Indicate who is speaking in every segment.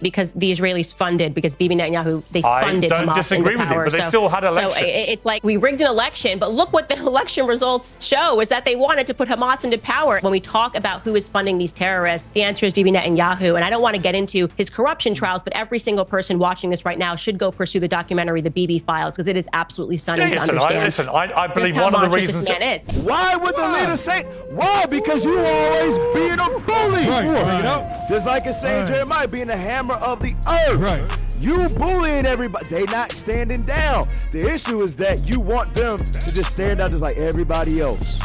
Speaker 1: because the Israelis funded, because Bibi Netanyahu, they funded Hamas into power.
Speaker 2: I don't disagree with you, but they still had elections.
Speaker 1: So it's like we rigged an election, but look what the election results show is that they wanted to put Hamas into power. When we talk about who is funding these terrorists, the answer is Bibi Netanyahu. And I don't want to get into his corruption trials, but every single person watching this right now should go pursue the documentary, The Bibi Files, because it is absolutely stunning to understand.
Speaker 2: I believe one of the reasons
Speaker 1: this man is.
Speaker 3: Why would the leader say? Why? Because you always being a bully. Right. Just like it's saying Jeremiah being the hammer of the earth. Right. You bullying everybody. They not standing down. The issue is that you want them to just stand out just like everybody else.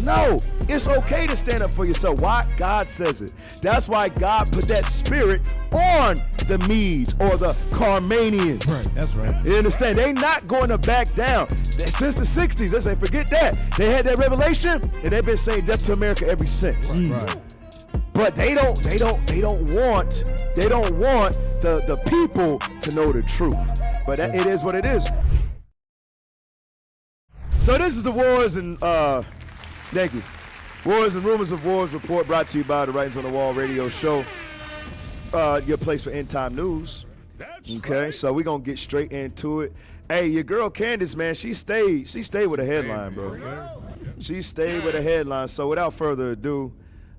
Speaker 3: No, it's okay to stand up for yourself. Why? God says it. That's why God put that spirit on the Medes or the Carmanians.
Speaker 4: Right, that's right.
Speaker 3: You understand? They not going to back down. Since the 60s, they say, forget that. They had that revelation, and they've been saying death to America ever since.
Speaker 4: Right.
Speaker 3: But they don't want the people to know the truth. But it is what it is. So this is the Wars and thank you. Wars and Rumors of Wars report brought to you by the Writings on the Wall radio show. Your place for end time news. Okay, so we're gonna get straight into it. Hey, your girl Candace, man, she stayed with a headline, bro. She stayed with a headline. So without further ado,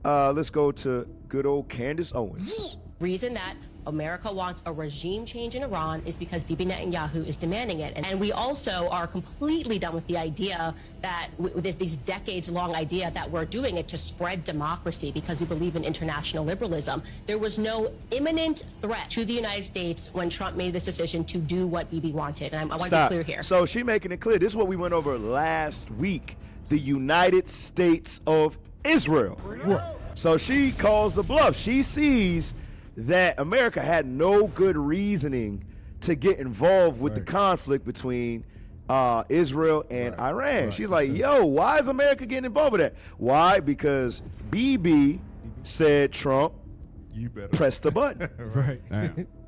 Speaker 3: let's go to good old Candace Owens.
Speaker 1: Reason that America wants a regime change in Iran is because Bibi Netanyahu is demanding it. And we also are completely done with the idea that, with this decades-long idea that we're doing it to spread democracy because we believe in international liberalism. There was no imminent threat to the United States when Trump made this decision to do what Bibi wanted. And I want to be clear here.
Speaker 3: So she making it clear. This is what we went over last week. The United States of Israel. So she calls the bluff. She sees that America had no good reasoning to get involved with the conflict between Israel and Iran. She's like, yo, why is America getting involved with that? Why? Because Bibi said, Trump, you better press the button.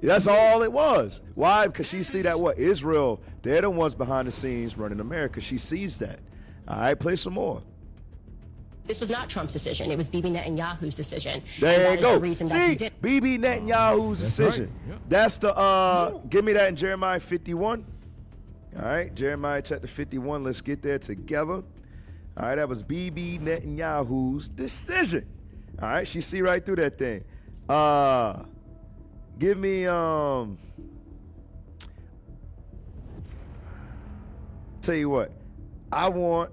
Speaker 3: That's all it was. Why? Because she see that Israel, they're the ones behind the scenes running America. She sees that. All right, play some more.
Speaker 1: This was not Trump's decision. It was Bibi Netanyahu's decision.
Speaker 3: There you go.
Speaker 1: The reason that he did.
Speaker 3: Bibi Netanyahu's decision. Right. Yep. That's the, give me that in Jeremiah 51. All right, Jeremiah chapter 51. Let's get there together. All right, that was Bibi Netanyahu's decision. All right, she see right through that thing. Give me, tell you what, I want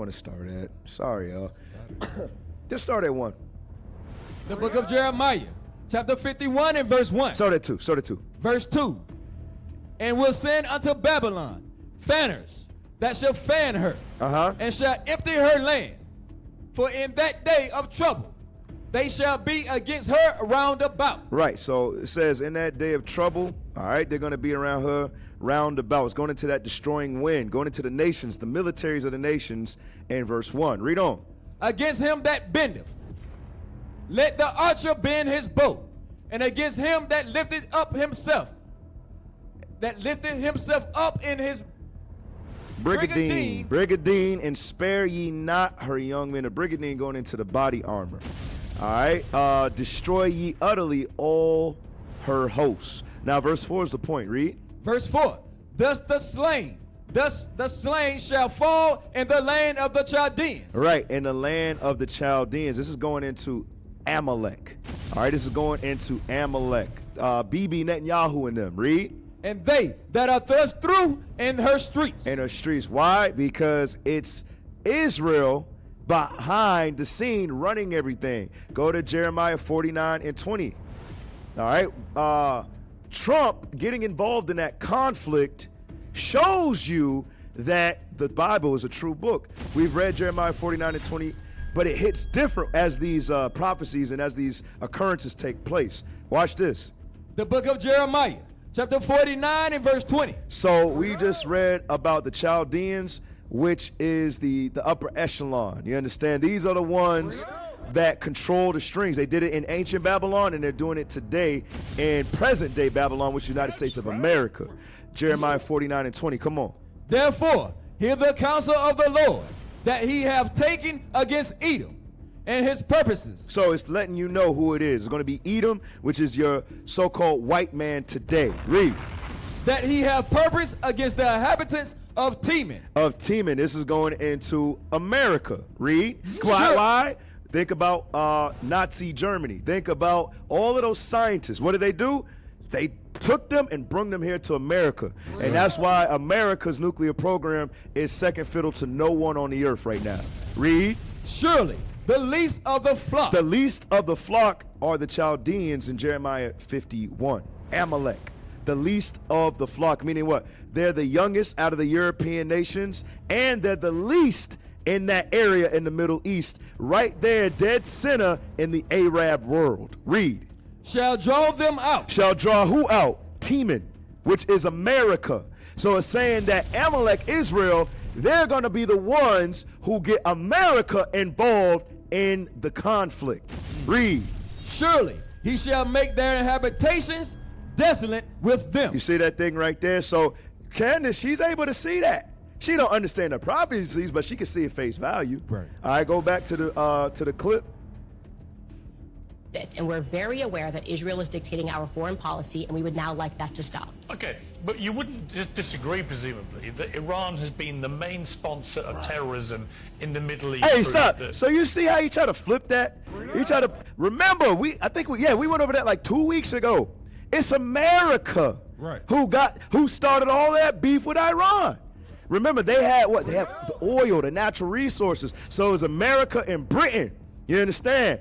Speaker 3: to start at. Sorry, y'all. Just start at 1.
Speaker 4: The book of Jeremiah, chapter 51 and verse 1.
Speaker 3: Start at 2.
Speaker 4: Verse 2. And will send unto Babylon fanners that shall fan her, and shall empty her land. For in that day of trouble they shall be against her round about.
Speaker 3: Right, so it says in that day of trouble, all right, they're going to be around her round about. It's going into that destroying wind, going into the nations, the militaries of the nations, in verse 1. Read on.
Speaker 4: Against him that bendeth, let the archer bend his bow, and against him that lifted himself up in his
Speaker 3: Brigadine, and spare ye not her young men. A brigadine going into the body armor. All right, destroy ye utterly all her hosts. Now, verse 4 is the point. Read.
Speaker 4: Verse 4, thus the slain shall fall in the land of the Chaldeans.
Speaker 3: Right, in the land of the Chaldeans. This is going into Amalek. All right, this is going into Amalek. Bibi Netanyahu and them. Read.
Speaker 4: And they that are thrust through in her streets.
Speaker 3: In her streets. Why? Because it's Israel behind the scene running everything. Go to Jeremiah 49 and 20. All right, Trump getting involved in that conflict shows you that the Bible is a true book. We've read Jeremiah 49 and 20, but it hits different as these prophecies and as these occurrences take place. Watch this.
Speaker 4: The book of Jeremiah, chapter 49 and verse 20.
Speaker 3: So we just read about the Chaldeans, which is the upper echelon. You understand? These are the ones that control the strings. They did it in ancient Babylon, and they're doing it today in present day Babylon, which is the United States of America. Jeremiah 49 and 20. Come on.
Speaker 4: Therefore, hear the counsel of the Lord that he have taken against Edom, and his purposes.
Speaker 3: So it's letting you know who it is. It's going to be Edom, which is your so-called white man today. Read.
Speaker 4: That he have purpose against the inhabitants of Teman.
Speaker 3: Of Teman. This is going into America. Read.
Speaker 4: Sure.
Speaker 3: Why? Think about Nazi Germany. Think about all of those scientists. What did they do? They took them and brought them here to America. And that's why America's nuclear program is second fiddle to no one on the earth right now. Read.
Speaker 4: Surely the least of the flock.
Speaker 3: The least of the flock are the Chaldeans in Jeremiah 51. Amalek. The least of the flock, meaning what? They're the youngest out of the European nations, and they're the least in that area in the Middle East, right there, dead center in the Arab world. Read.
Speaker 4: Shall draw them out.
Speaker 3: Shall draw who out? Teman, which is America. So it's saying that Amalek, Israel, they're going to be the ones who get America involved in the conflict. Read.
Speaker 4: Surely he shall make their habitations desolate with them.
Speaker 3: You see that thing right there? So Candace, she's able to see that. She don't understand the prophecies, but she can see it face value.
Speaker 4: Right.
Speaker 3: All right, go back to the clip.
Speaker 1: And we're very aware that Israel is dictating our foreign policy, and we would now like that to stop.
Speaker 2: Okay, but you wouldn't just disagree, presumably, that Iran has been the main sponsor of terrorism in the Middle East.
Speaker 3: Hey, stop. So you see how you try to flip that? You try to remember. We went over that like 2 weeks ago. It's America who started all that beef with Iran. Remember, they had what? They have the oil, the natural resources. So it was America and Britain. You understand?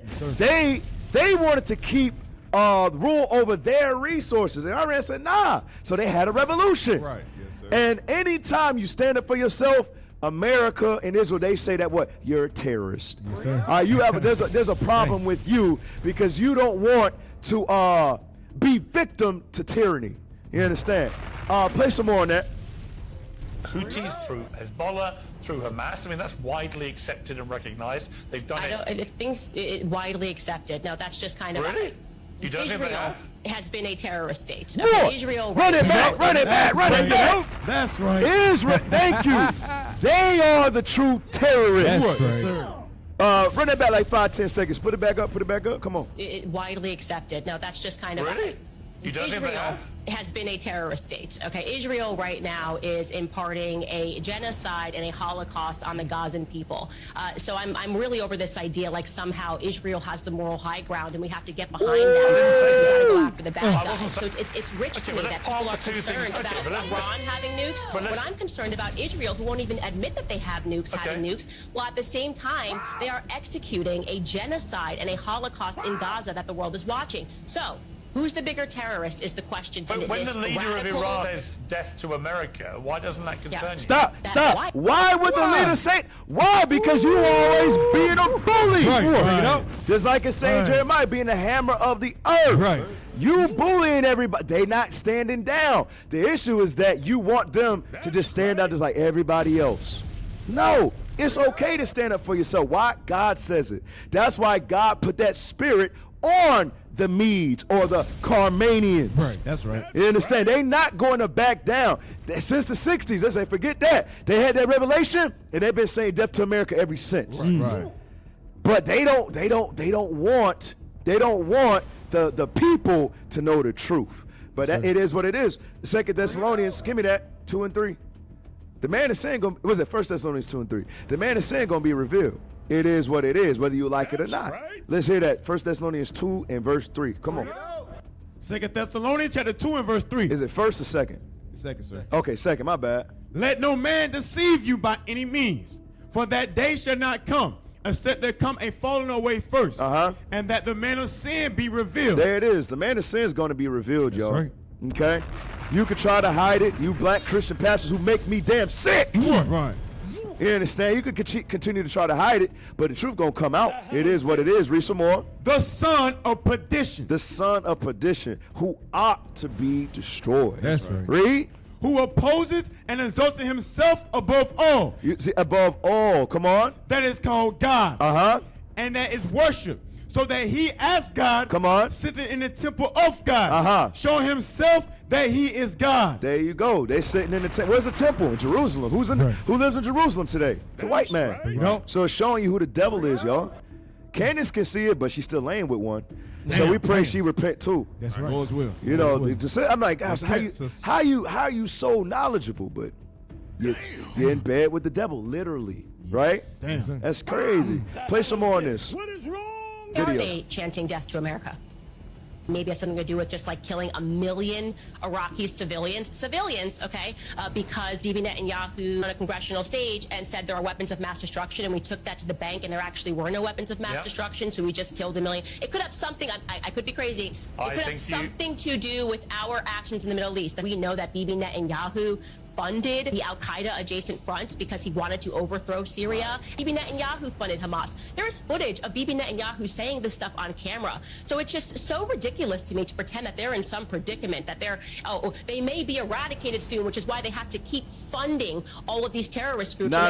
Speaker 3: They wanted to keep rule over their resources, and Iran said nah. So they had a revolution.
Speaker 5: Right. Yes, sir.
Speaker 3: And anytime you stand up for yourself, America and Israel, they say that what? You're a terrorist.
Speaker 5: Yes, sir.
Speaker 3: There's a problem with you because you don't want to be victim to tyranny. You understand? Play some more on that.
Speaker 2: Houthis through Hezbollah, through Hamas. I mean, that's widely accepted and recognized. They've done it.
Speaker 1: Things widely accepted. Now, that's just kind of...
Speaker 2: Really? You don't think they
Speaker 1: Israel
Speaker 2: have?
Speaker 1: has been a terrorist state.
Speaker 3: More.
Speaker 1: Israel...
Speaker 3: Run it back.
Speaker 5: That's right.
Speaker 3: Israel, thank you. They are the true terrorists.
Speaker 5: That's right.
Speaker 3: Run it back like 5-10 seconds. Put it back up. Come on.
Speaker 1: Widely accepted. Now, that's just kind of...
Speaker 2: Really? You don't think they
Speaker 1: Israel
Speaker 2: have?
Speaker 1: has been a terrorist state. Okay, Israel right now is imparting a genocide and a Holocaust on the Gazan people. So I'm really over this idea like somehow Israel has the moral high ground and we have to get behind them. We gotta go after the bad guys. So it's rich to me that people are concerned about Iran having nukes. But I'm concerned about Israel, who won't even admit that they have nukes, having nukes, while at the same time they are executing a genocide and a Holocaust in Gaza that the world is watching. So who's the bigger terrorist is the question.
Speaker 2: But when the leader of Iran says death to America, why doesn't that concern you?
Speaker 3: Stop. Why would the leader say? Why? Because you always being a bully.
Speaker 5: Right.
Speaker 3: Just like it's saying Jeremiah being the hammer of the earth.
Speaker 5: Right.
Speaker 3: You bullying everybody. They not standing down. The issue is that you want them to just stand out just like everybody else. No. It's okay to stand up for yourself. Why? God says it. That's why God put that spirit on the Medes or the Carmanians.
Speaker 5: Right, that's right.
Speaker 3: You understand? They not going to back down. Since the 60s, they say, forget that. They had that revelation, and they've been saying death to America ever since.
Speaker 5: Right.
Speaker 3: But they don't want the people to know the truth. But it is what it is. 2 Thessalonians, give me that, 2 and 3. The man is saying, was it 1 Thessalonians 2 and 3? The man is saying going to be revealed. It is what it is, whether you like it or not. Right. Let's hear that. 1 Thessalonians 2 and verse 3. Come on.
Speaker 5: 2 Thessalonians chapter 2 and verse 3.
Speaker 3: Is it first or second?
Speaker 5: Second, sir.
Speaker 3: Okay, second. My bad.
Speaker 5: Let no man deceive you by any means, for that day shall not come, except there come a falling away first, and that the man of sin be revealed.
Speaker 3: There it is. The man of sin is going to be revealed, y'all.
Speaker 5: Right.
Speaker 3: Okay? You can try to hide it, you black Christian pastors who make me damn sick.
Speaker 5: Right.
Speaker 3: You understand? You could continue to try to hide it, but the truth gonna come out. It is what it is. Read some more.
Speaker 5: The son of perdition.
Speaker 3: The son of perdition, who ought to be destroyed.
Speaker 5: That's right.
Speaker 3: Read.
Speaker 5: Who opposeth and exalteth himself above all.
Speaker 3: You see, above all. Come on.
Speaker 5: That is called God. And that is worship. So that he as God,
Speaker 3: come on,
Speaker 5: sitting in the temple of God, showing himself that he is God.
Speaker 3: There you go. They sitting in the temple. Where's the temple? In Jerusalem. Who lives in Jerusalem today? The white man.
Speaker 5: Right. You know?
Speaker 3: So it's showing you who the devil is, y'all. Candace can see it, but she's still laying with one. So we pray she repent too.
Speaker 4: That's right. Lord's will.
Speaker 3: You know, I'm like, gosh, how are you so knowledgeable, but you're in bed with the devil, literally, right?
Speaker 4: Damn.
Speaker 3: That's crazy. Play some more on this.
Speaker 1: Why are they chanting death to America? Maybe it has something to do with just like killing 1 million Iraqi civilians, okay? Because Bibi Netanyahu on a congressional stage and said there are weapons of mass destruction, and we took that to the bank, and there actually were no weapons of mass destruction, so we just killed 1 million. It could have something, I could be crazy, it could have something to do with our actions in the Middle East. We know that Bibi Netanyahu funded the Al-Qaeda adjacent front because he wanted to overthrow Syria. Bibi Netanyahu funded Hamas. There's footage of Bibi Netanyahu saying this stuff on camera. So it's just so ridiculous to me to pretend that they're in some predicament, that they may be eradicated soon, which is why they have to keep funding all of these terrorist groups.
Speaker 3: No.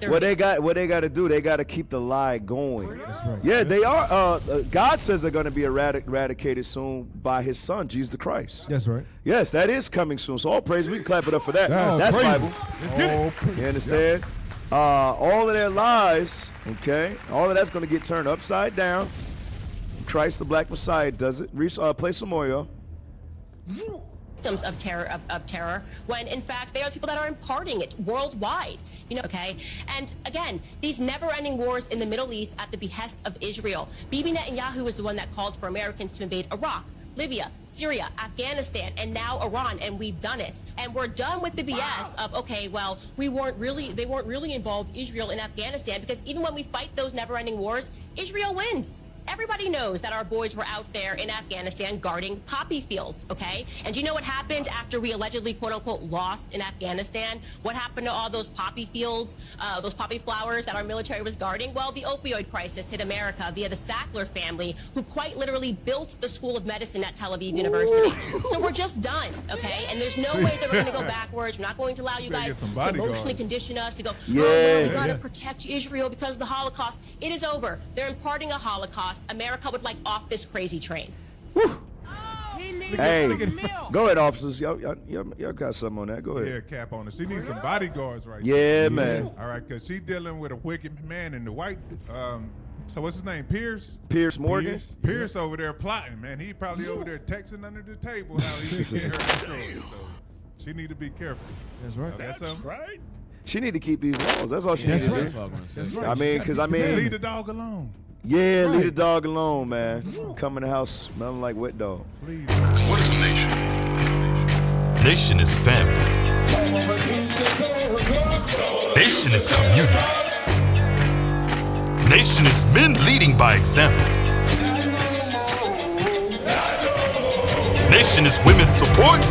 Speaker 3: What they got to do, they got to keep the lie going.
Speaker 4: That's right.
Speaker 3: Yeah, they are. God says they're going to be eradicated soon by his son, Jesus the Christ.
Speaker 4: That's right.
Speaker 3: Yes, that is coming soon. So all praise, we can clap it up for that. That's
Speaker 4: praise.
Speaker 3: Bible.
Speaker 4: Let's get it.
Speaker 3: You understand? All of their lies, okay, all of that's going to get turned upside down. Christ the Black Messiah does it. Play some more, y'all.
Speaker 1: Victims of terror, when in fact they are people that are imparting it worldwide, okay? And again, these never-ending wars in the Middle East at the behest of Israel. Bibi Netanyahu was the one that called for Americans to invade Iraq, Libya, Syria, Afghanistan, and now Iran, and we've done it. And we're done with the BS of, okay, well, they weren't really involved, Israel, in Afghanistan, because even when we fight those never-ending wars, Israel wins. Everybody knows that our boys were out there in Afghanistan guarding poppy fields, okay? And do you know what happened after we allegedly, quote unquote, lost in Afghanistan? What happened to all those poppy fields, those poppy flowers that our military was guarding? Well, the opioid crisis hit America via the Sackler family, who quite literally built the School of Medicine at Tel Aviv University. So we're just done, okay? And there's no way that we're gonna go backwards. We're not going to allow you guys to emotionally condition us to go, well, we gotta protect Israel because of the Holocaust. It is over. They're imparting a Holocaust. America would like off this crazy train.
Speaker 3: Hey, go ahead, officers. Y'all got something on that. Go ahead.
Speaker 6: Yeah, cap on it. She needs some bodyguards right now.
Speaker 3: Yeah, man.
Speaker 6: All right, because she's dealing with a wicked man in the white. So what's his name? Piers
Speaker 3: Morgan?
Speaker 6: Piers over there plotting, man. He probably over there texting under the table how he can get her destroyed. So she need to be careful.
Speaker 4: That's right.
Speaker 6: That's
Speaker 2: right.
Speaker 3: She need to keep these laws. That's all she needs to do.
Speaker 4: That's right.
Speaker 3: I mean,
Speaker 6: leave the dog alone.
Speaker 3: Yeah, leave the dog alone, man. Come in the house smelling like wet dog.
Speaker 6: Please.
Speaker 7: What is a nation? Nation is family. Nation is community. Nation is men leading by example. Nation is women's support.